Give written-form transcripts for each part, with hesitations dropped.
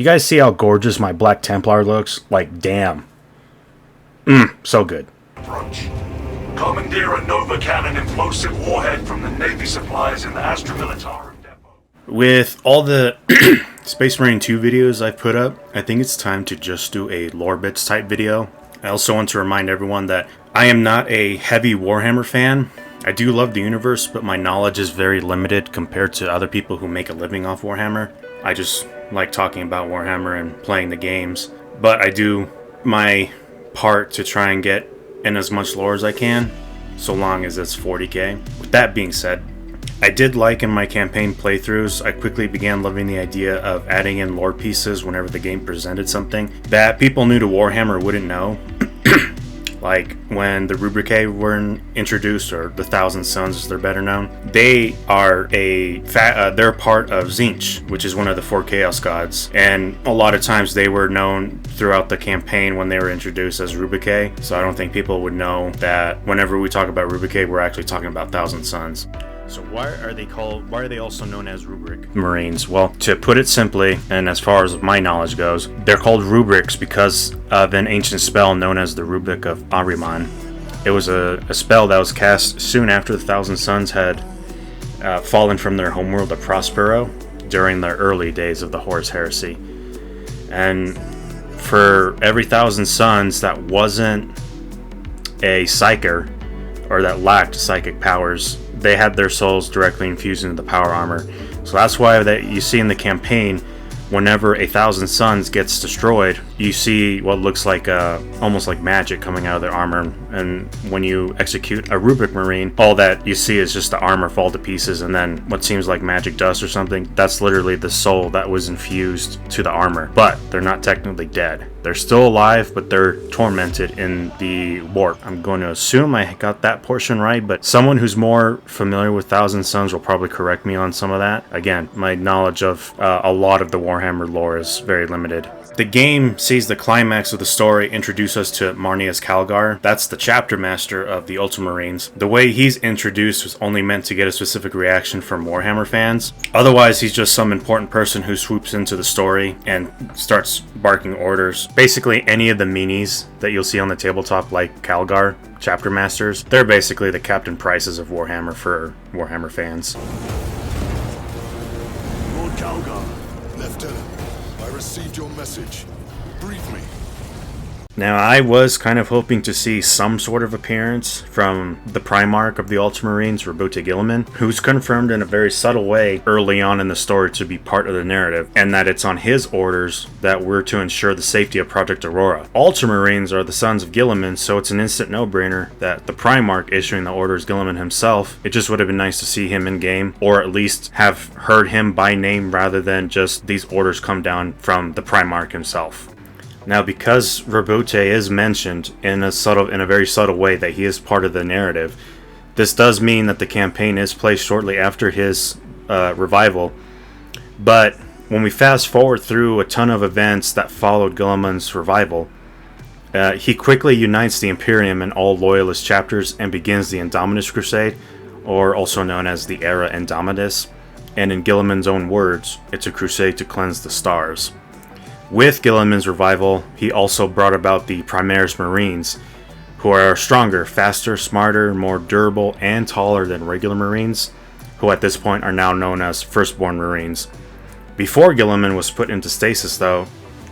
You guys see how gorgeous my Black Templar looks? Like, damn. So good. Approach. Commandeer a Nova Cannon implosive warhead from the Navy supplies in the Astra Militarum depot. With all the Space Marine 2 videos I've put up, I think it's time to just do a lore bits type video. I also want to remind everyone that I am not a heavy Warhammer fan. I do love the universe, but my knowledge is very limited compared to other people who make a living off Warhammer. I just like talking about Warhammer and playing the games. But I do my part to try and get in as much lore as I can, so long as it's 40k. With that being said, I did like in my campaign playthroughs, I quickly began loving the idea of adding in lore pieces whenever the game presented something that people new to Warhammer wouldn't know. Like when the Rubricae were introduced, or the Thousand Sons as they're better known. They are they're part of Tzeentch, which is one of the 4 Chaos Gods, and a lot of times they were known throughout the campaign when they were introduced as Rubricae. So I don't think people would know that whenever we talk about Rubricae, we're actually talking about Thousand Sons. So why are they also known as Rubric Marines? Well, to put it simply, and as far as my knowledge goes, they're called Rubrics because of an ancient spell known as the Rubric of Ahriman. It was a spell that was cast soon after the Thousand Sons had fallen from their homeworld of Prospero during the early days of the Horus Heresy. And for every Thousand Sons that wasn't a Psyker, or that lacked psychic powers, they had their souls directly infused into the power armor. So that's why that you see in the campaign, whenever a Thousand Sons gets destroyed, you see what looks like almost like magic coming out of their armor. And when you execute a Rubric Marine, all that you see is just the armor fall to pieces, and then what seems like magic dust or something. That's literally the soul that was infused to the armor. But they're not technically dead. They're still alive, but they're tormented in the warp. I'm going to assume I got that portion right, but someone who's more familiar with Thousand Sons will probably correct me on some of that. Again, my knowledge of a lot of the Warhammer lore is very limited. The game sees the climax of the story introduce us to Marneus Calgar. That's the chapter master of the Ultramarines. The way he's introduced was only meant to get a specific reaction from Warhammer fans. Otherwise, he's just some important person who swoops into the story and starts barking orders. Basically, any of the minis that you'll see on the tabletop, like Calgar, chapter masters, they're basically the Captain Prices of Warhammer for Warhammer fans. Lord Calgar, Lieutenant, I received your message. Brief me. Now, I was kind of hoping to see some sort of appearance from the Primarch of the Ultramarines, Roboute Guilliman, who's confirmed in a very subtle way early on in the story to be part of the narrative, and that it's on his orders that we're to ensure the safety of Project Aurora. Ultramarines are the sons of Guilliman, so it's an instant no-brainer that the Primarch issuing the orders Guilliman himself. It just would have been nice to see him in game, or at least have heard him by name rather than just these orders come down from the Primarch himself. Now, because Roboute is mentioned in a very subtle way that he is part of the narrative, this does mean that the campaign is placed shortly after his revival. But when we fast forward through a ton of events that followed Guilliman's revival, he quickly unites the Imperium and all Loyalist chapters and begins the Indomitus Crusade, or also known as the Era Indomitus. And in Guilliman's own words, it's a crusade to cleanse the stars. With Guilliman's revival, he also brought about the Primaris Marines, who are stronger, faster, smarter, more durable, and taller than regular Marines, who at this point are now known as Firstborn Marines. Before Guilliman was put into stasis, though,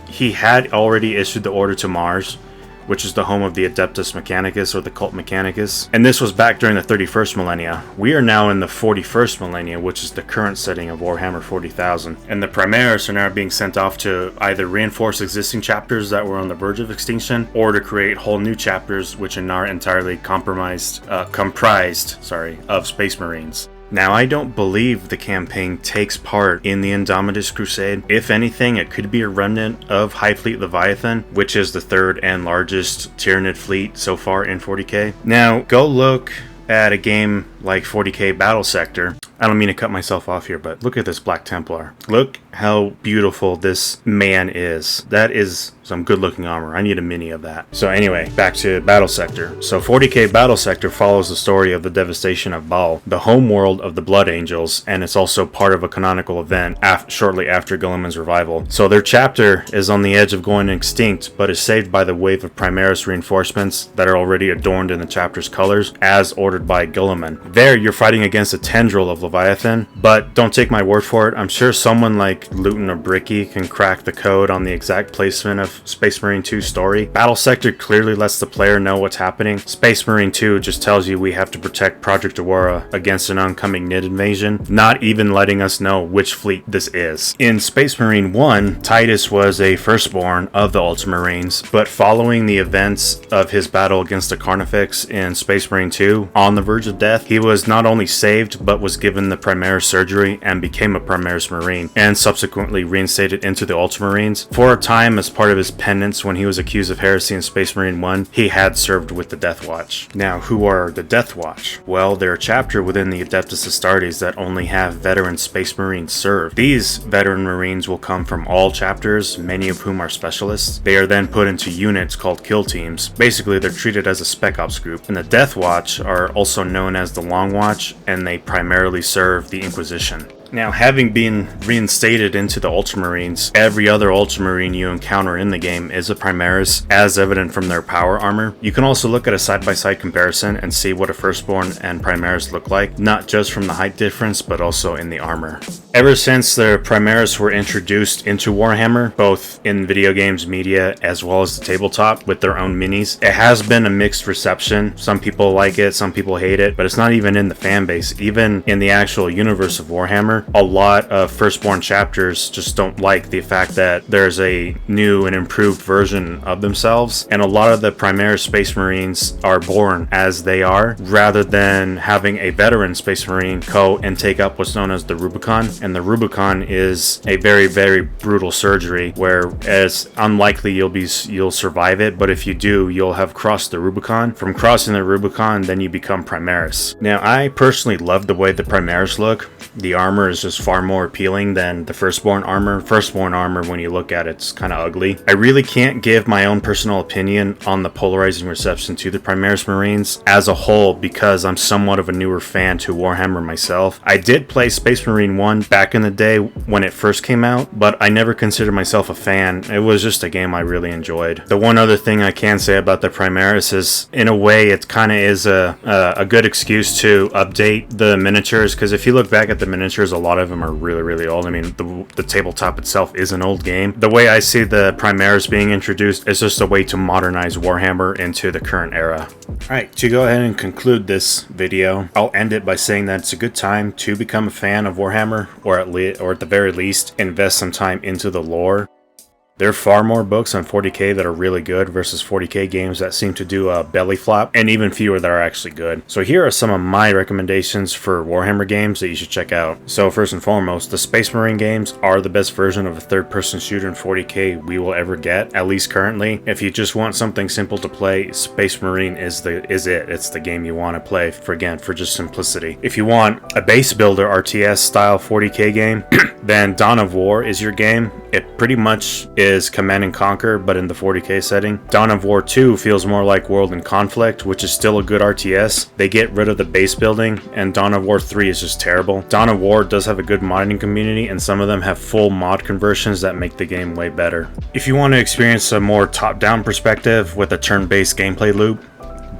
he had already issued the order to Mars, which is the home of the Adeptus Mechanicus, or the Cult Mechanicus, and this was back during the 31st millennia. We are now in the 41st millennia, which is the current setting of Warhammer 40,000, and the Primaris are now being sent off to either reinforce existing chapters that were on the verge of extinction, or to create whole new chapters which are now entirely comprised of Space Marines. Now, I don't believe the campaign takes part in the Indomitus Crusade. If anything, it could be a remnant of High Fleet Leviathan, which is the third and largest Tyranid fleet so far in 40k. Now, go look at a game like 40k Battle Sector. I don't mean to cut myself off here, but look at this Black Templar. Look how beautiful this man is. That is some good looking armor. I need a mini of that. So anyway, back to Battle Sector. So 40k Battle Sector follows the story of the devastation of Baal, the homeworld of the Blood Angels, and it's also part of a canonical event shortly after Guilliman's revival. So their chapter is on the edge of going extinct, but is saved by the wave of Primaris reinforcements that are already adorned in the chapter's colors, as ordered by Guilliman. There, you're fighting against a tendril of Leviathan, but don't take my word for it. I'm sure someone like Luton or Bricky can crack the code on the exact placement of Space Marine 2's story. Battle Sector clearly lets the player know what's happening. Space Marine 2 just tells you we have to protect Project Aurora against an oncoming Nid invasion, not even letting us know which fleet this is. In Space Marine 1, Titus was a firstborn of the Ultramarines, but following the events of his battle against the Carnifex in Space Marine 2, on the verge of death, he was not only saved, but was given the Primaris surgery and became a Primaris Marine, and subsequently reinstated into the Ultramarines. For a time, as part of his penance when he was accused of heresy in Space Marine 1, he had served with the Death Watch. Now, who are the Death Watch? Well, they're a chapter within the Adeptus Astartes that only have veteran Space Marines serve. These veteran Marines will come from all chapters, many of whom are specialists. They are then put into units called kill teams. Basically, they're treated as a spec ops group. And the Death Watch are also known as the Long Watch, and they primarily serve the Inquisition. Now, having been reinstated into the Ultramarines, every other Ultramarine you encounter in the game is a Primaris, as evident from their power armor. You can also look at a side-by-side comparison and see what a Firstborn and Primaris look like, not just from the height difference, but also in the armor. Ever since the Primaris were introduced into Warhammer, both in video games, media, as well as the tabletop with their own minis, it has been a mixed reception. Some people like it, some people hate it, but it's not even in the fan base. Even in the actual universe of Warhammer, a lot of Firstborn chapters just don't like the fact that there's a new and improved version of themselves, and a lot of the Primaris Space Marines are born as they are, rather than having a veteran Space Marine go and take up what's known as the Rubicon. And the Rubicon is a very, very brutal surgery where it's unlikely you'll survive it, but if you do, you'll have crossed the Rubicon. From crossing the Rubicon, then you become Primaris. Now, I personally love the way the Primaris look. The armor is just far more appealing than the Firstborn armor. Firstborn armor, when you look at it, it's kind of ugly. I really can't give my own personal opinion on the polarizing reception to the Primaris Marines as a whole because I'm somewhat of a newer fan to Warhammer myself. I did play Space Marine 1 back in the day when it first came out, but I never considered myself a fan. It was just a game I really enjoyed. The one other thing I can say about the Primaris is, in a way, it kind of is a good excuse to update the miniatures, because if you look back at the miniatures, a lot of them are really, really old. I mean, the tabletop itself is an old game. The way I see the Primaris being introduced is just a way to modernize Warhammer into the current era. Alright, to go ahead and conclude this video, I'll end it by saying that it's a good time to become a fan of Warhammer, or at the very least, invest some time into the lore. There are far more books on 40k that are really good versus 40k games that seem to do a belly flop, and even fewer that are actually good. So here are some of my recommendations for Warhammer games that you should check out. So first and foremost, the Space Marine games are the best version of a third-person shooter in 40k we will ever get, at least currently. If you just want something simple to play, Space Marine is it. It's the game you want to play for just simplicity. If you want a base builder RTS style 40k game, then Dawn of War is your game. It pretty much is Command and Conquer, but in the 40k setting. Dawn of War 2 feels more like World in Conflict, which is still a good RTS. They get rid of the base building, and Dawn of War 3 is just terrible. Dawn of War does have a good modding community, and some of them have full mod conversions that make the game way better. If you want to experience a more top-down perspective with a turn-based gameplay loop,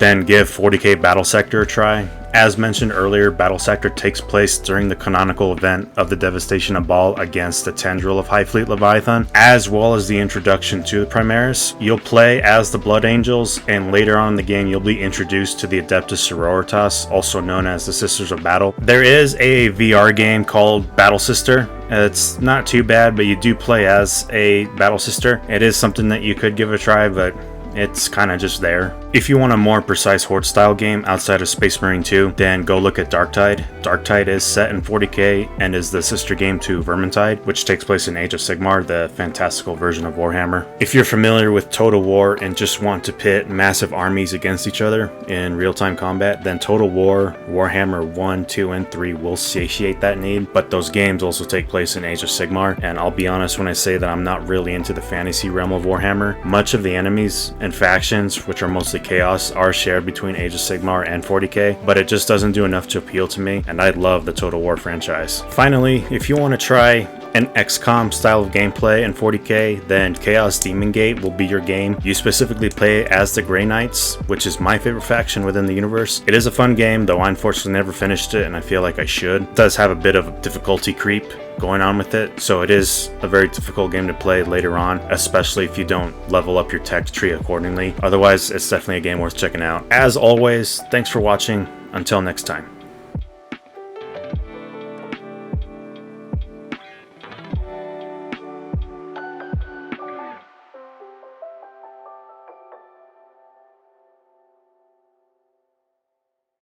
then give 40k Battle Sector a try. As mentioned earlier, Battle Sector takes place during the canonical event of the devastation of Baal against the tendril of High Fleet Leviathan, as well as the introduction to the Primaris. You'll play as the Blood Angels, and later on in the game you'll be introduced to the Adeptus Sororitas, also known as the Sisters of Battle. There is a VR game called Battle Sister. It's not too bad, but you do play as a Battle Sister. It is something that you could give a try, but it's kind of just there. If you want a more precise Horde style game outside of Space Marine 2, then go look at Darktide. Darktide is set in 40k and is the sister game to Vermintide, which takes place in Age of Sigmar, the fantastical version of Warhammer. If you're familiar with Total War and just want to pit massive armies against each other in real-time combat, then Total War, Warhammer 1, 2, and 3 will satiate that need, but those games also take place in Age of Sigmar, and I'll be honest when I say that I'm not really into the fantasy realm of Warhammer. Much of the enemies and factions, which are mostly chaos, are shared between Age of Sigmar and 40k, but it just doesn't do enough to appeal to me, and I love the Total War franchise. Finally, if you want to try an XCOM style of gameplay in 40k, then Chaos Demon Gate will be your game. You specifically play as the Grey Knights, which is my favorite faction within the universe. It is a fun game, though I unfortunately never finished it, and I feel like I should. It does have a bit of difficulty creep going on with it, so it is a very difficult game to play later on, especially if you don't level up your tech tree accordingly. Otherwise, it's definitely a game worth checking out. As always, thanks for watching. Until next time.